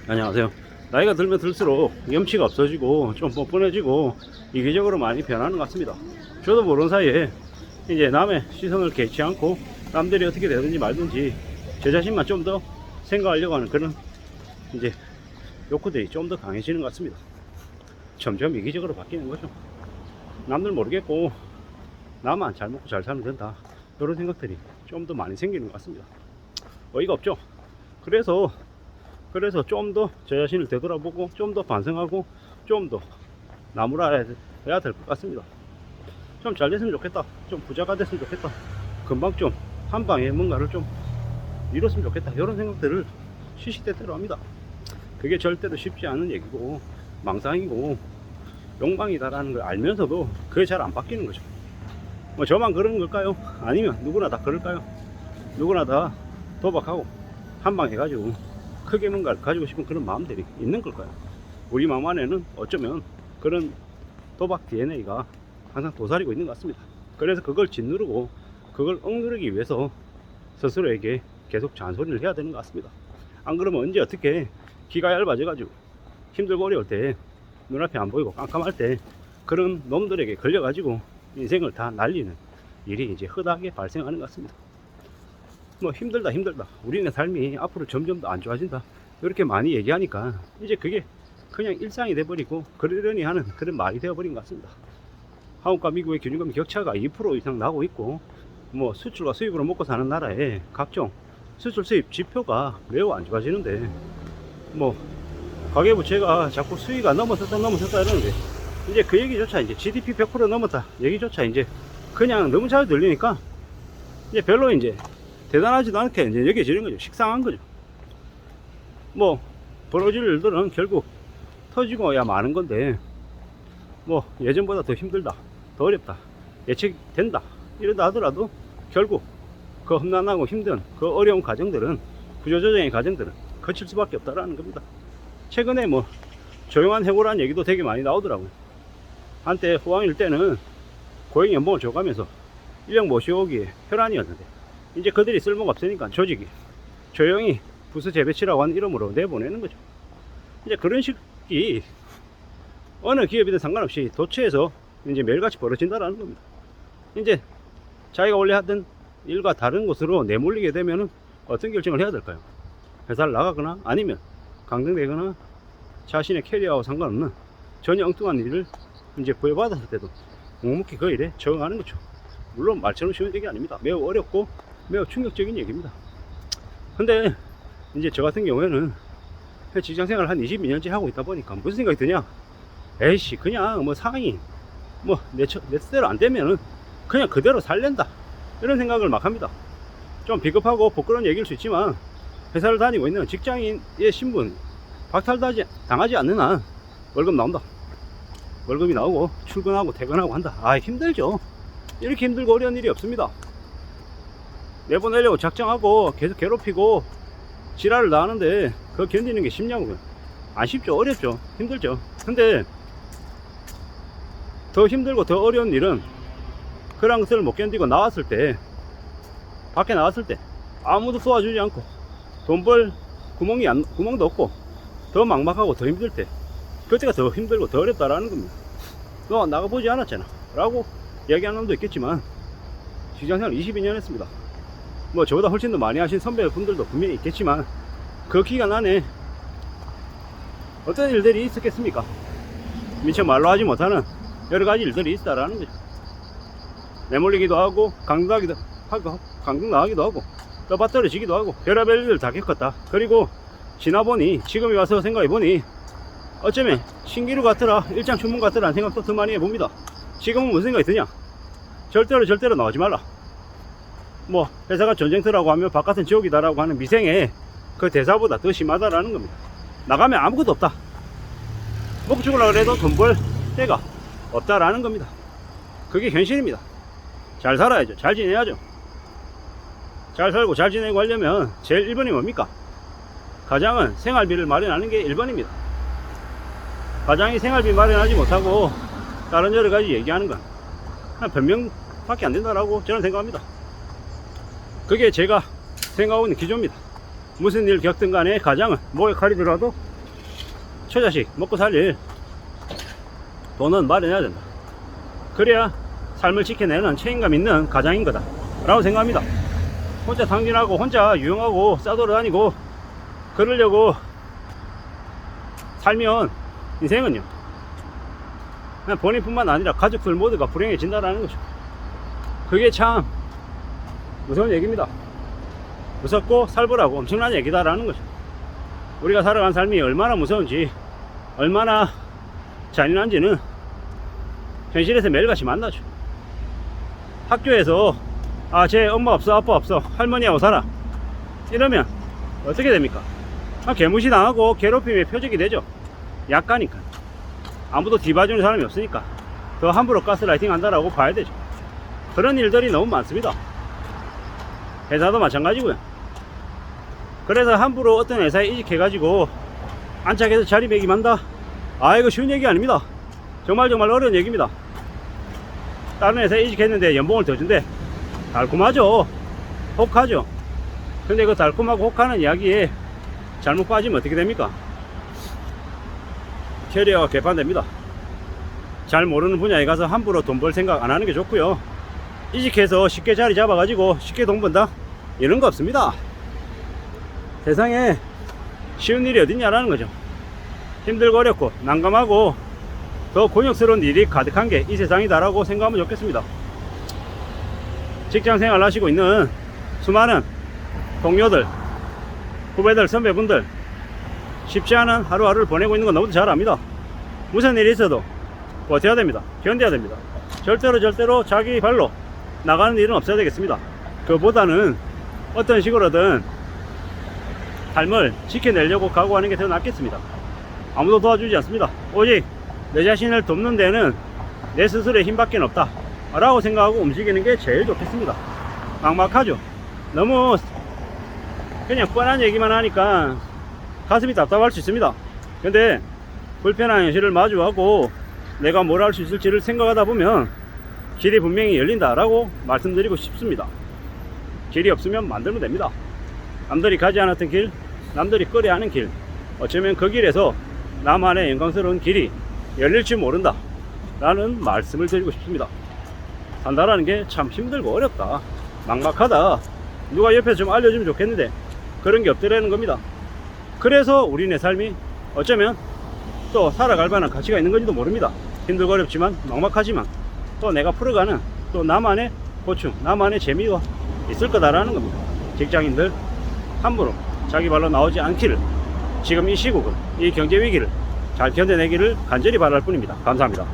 안녕하세요. 나이가 들면 들수록 염치가 없어지고 좀 뻔뻔해지고 이기적으로 많이 변하는 것 같습니다. 저도 모르는 사이에 이제 남의 시선을 개의치 않고 남들이 어떻게 되든지 말든지 제 자신만 좀 더 생각하려고 하는 그런 이제 욕구들이 좀 더 강해지는 것 같습니다. 점점 이기적으로 바뀌는 거죠. 남들 모르겠고 나만 잘 먹고 잘 살면 된다, 이런 생각들이 좀 더 많이 생기는 것 같습니다. 어이가 없죠. 그래서 좀 더 제 자신을 되돌아보고 좀 더 반성하고 좀 더 나무라 해야 될 것 같습니다. 좀 잘 됐으면 좋겠다, 좀 부자가 됐으면 좋겠다, 금방 좀 한 방에 뭔가를 좀 이뤘으면 좋겠다, 이런 생각들을 시시때때로 합니다. 그게 절대로 쉽지 않은 얘기고 망상이고 욕망이다라는 걸 알면서도 그게 잘 안 바뀌는 거죠. 뭐 저만 그런 걸까요? 아니면 누구나 다 그럴까요? 누구나 다 도박하고 한 방 해가지고 크게 뭔가를 가지고 싶은 그런 마음들이 있는 걸까요? 우리 마음 안에는 어쩌면 그런 도박 DNA가 항상 도사리고 있는 것 같습니다. 그래서 그걸 짓누르고 그걸 억누르기 위해서 스스로에게 계속 잔소리를 해야 되는 것 같습니다. 안 그러면 언제 어떻게 기가 얇아져 가지고 힘들고 어려울 때, 눈앞이 안 보이고 깜깜할 때 그런 놈들에게 걸려 가지고 인생을 다 날리는 일이 이제 흔하게 발생하는 것 같습니다. 뭐 힘들다 우리네 삶이 앞으로 점점 더 안 좋아진다, 이렇게 많이 얘기하니까 이제 그게 그냥 일상이 돼버리고 그러려니 하는 그런 말이 되어버린 것 같습니다. 한국과 미국의 균형감 격차가 2% 이상 나고 있고, 뭐 수출과 수입으로 먹고 사는 나라에 각종 수출 수입 지표가 매우 안 좋아지는데, 뭐 가계부채가 자꾸 수위가 넘어섰다 이러는데, 이제 그 얘기조차 이제 GDP 100% 넘었다 얘기조차 이제 그냥 너무 잘 들리니까 이제 별로 이제 대단하지도 않게 이제 여겨지는 거죠. 식상한 거죠. 뭐 벌어질 일들은 결국 터지고야 마는 건데, 뭐 예전보다 더 힘들다, 더 어렵다, 예측된다 이러다 하더라도 결국 그 험난하고 힘든 그 어려운 과정들은, 구조조정의 과정들은 거칠 수밖에 없다라는 겁니다. 최근에 뭐 조용한 해고라는 얘기도 되게 많이 나오더라고요. 한때 호황일 때는 고용 연봉을 줘가면서 인력 모셔오기에 혈안이었는데, 이제 그들이 쓸모가 없으니까 조직이 조용히 부수 재배치라고 하는 이름으로 내보내는 거죠. 이제 그런 식이 어느 기업이든 상관없이 도처에서 이제 매일같이 벌어진다라는 겁니다. 이제 자기가 원래 하던 일과 다른 곳으로 내몰리게 되면은 어떤 결정을 해야 될까요? 회사를 나가거나 아니면 강등되거나 자신의 캐리어와 상관없는 전혀 엉뚱한 일을 이제 부여받았을 때도 묵묵히 그 일에 적응하는 거죠. 물론 말처럼 쉬운 얘기 아닙니다. 매우 어렵고 매우 충격적인 얘기입니다. 근데 이제 저 같은 경우에는 직장생활을 한 22년째 하고 있다 보니까 무슨 생각이 드냐, 에이씨 그냥 뭐 상황이 뭐 내 뜻대로 안 되면은 그냥 그대로 살랜다, 이런 생각을 막 합니다. 좀 비겁하고 부끄러운 얘기일 수 있지만 회사를 다니고 있는 직장인의 신분 박탈당하지 않는 한 월급 나온다, 월급이 나오고 출근하고 퇴근하고 한다. 아 힘들죠. 이렇게 힘들고 어려운 일이 없습니다. 내보내려고 작정하고 계속 괴롭히고 지랄을 다 하는데 그거 견디는 게 쉽냐고요. 안 쉽죠. 어렵죠. 힘들죠. 근데 더 힘들고 더 어려운 일은 그런 것을 못 견디고 나왔을 때, 밖에 나왔을 때 아무도 도와주지 않고 돈 벌 구멍도 없고 더 막막하고 더 힘들 때, 그때가 더 힘들고 더 어렵다라는 겁니다. 너 나가보지 않았잖아 라고 이야기하는 놈도 있겠지만, 직장생활 22년 했습니다. 뭐 저보다 훨씬 더 많이 하신 선배분들도 분명히 있겠지만 그 기간 안에 어떤 일들이 있었겠습니까? 미처 말로 하지 못하는 여러 가지 일들이 있다라는 거죠. 내몰리기도 하고 강등당하기도 하고 떠받들어지기도 하고 별의별 일을 다 겪었다. 그리고 지나보니 지금에 와서 생각해보니 어쩌면 신기루 같더라, 일장춘문 같더라 하는 생각도 더 많이 해봅니다. 지금은 무슨 생각이 드냐, 절대로 나오지 말라, 뭐 회사가 전쟁터라고 하면 바깥은 지옥이다라고 하는 미생의 그 대사보다 더 심하다라는 겁니다. 나가면 아무것도 없다, 먹고 죽으려고 해도 돈 벌 데가 없다라는 겁니다. 그게 현실입니다. 잘 살아야죠. 잘 지내야죠. 잘 살고 잘 지내고 하려면 제일 1번이 뭡니까? 가장은 생활비를 마련하는 게 1번입니다. 가장이 생활비 마련하지 못하고 다른 여러 가지 얘기하는 건 그냥 변명밖에 안 된다라고 저는 생각합니다. 그게 제가 생각하고 있는 기조입니다. 무슨 일 겪든 간에 가장은 목에 칼이 들어도 처자식 먹고 살릴 돈은 마련해야 된다. 그래야 삶을 지켜내는 책임감 있는 가장인 거다 라고 생각합니다. 혼자 당진하고 혼자 유용하고 싸돌아다니고 그러려고 살면 인생은요 그냥 본인뿐만 아니라 가족들 모두가 불행해진다라는 거죠. 그게 참 무서운 얘기입니다. 무섭고 살벌하고 엄청난 얘기다라는 거죠. 우리가 살아간 삶이 얼마나 무서운지 얼마나 잔인한지는 현실에서 매일같이 만나죠. 학교에서 쟤 엄마 없어 아빠 없어 할머니하고 살아 이러면 어떻게 됩니까? 개무시 당하고 괴롭힘의 표적이 되죠. 약가니까 아무도 뒤봐주는 사람이 없으니까 더 함부로 가스라이팅 한다라고 봐야 되죠. 그런 일들이 너무 많습니다. 회사도 마찬가지고요. 그래서 함부로 어떤 회사에 이직해가지고 안착해서 자리매김한다, 이거 쉬운 얘기 아닙니다. 정말 어려운 얘기입니다. 다른 회사에 이직했는데 연봉을 더 준대. 달콤하죠. 혹하죠. 근데 그 달콤하고 혹하는 이야기에 잘못 빠지면 어떻게 됩니까? 캐리어가 개판됩니다. 잘 모르는 분야에 가서 함부로 돈 벌 생각 안 하는 게 좋고요. 이직해서 쉽게 자리 잡아가지고 쉽게 돈 번다 이런 거 없습니다. 세상에 쉬운 일이 어딨냐라는 거죠. 힘들고 어렵고 난감하고 더 곤욕스러운 일이 가득한 게 이 세상이다라고 생각하면 좋겠습니다. 직장생활 하시고 있는 수많은 동료들, 후배들, 선배분들 쉽지 않은 하루하루를 보내고 있는 건 너무도 잘 압니다. 무슨 일이 있어도 버텨야 됩니다. 견뎌야 됩니다. 절대로 자기 발로 나가는 일은 없어야 되겠습니다. 그보다는 어떤 식으로든 삶을 지켜내려고 각오하는 게 더 낫겠습니다. 아무도 도와주지 않습니다. 오직 내 자신을 돕는 데는 내 스스로의 힘밖에 없다 라고 생각하고 움직이는 게 제일 좋겠습니다. 막막하죠. 너무 그냥 뻔한 얘기만 하니까 가슴이 답답할 수 있습니다. 근데 불편한 현실을 마주하고 내가 뭘 할 수 있을지를 생각하다 보면 길이 분명히 열린다 라고 말씀드리고 싶습니다. 길이 없으면 만들면 됩니다. 남들이 가지 않았던 길, 남들이 꺼려 하는 길, 어쩌면 그 길에서 나만의 영광스러운 길이 열릴지 모른다 라는 말씀을 드리고 싶습니다. 산다라는 게 참 힘들고 어렵다, 막막하다, 누가 옆에서 좀 알려주면 좋겠는데 그런 게 없더라는 겁니다. 그래서 우리네 삶이 어쩌면 또 살아갈 만한 가치가 있는 건지도 모릅니다. 힘들고 어렵지만 막막하지만 또 내가 풀어가는 또 나만의 고충, 나만의 재미가 있을 거다라는 겁니다. 직장인들 함부로 자기 발로 나오지 않기를, 지금 이 시국을, 이 경제 위기를 잘 견뎌내기를 간절히 바랄 뿐입니다. 감사합니다.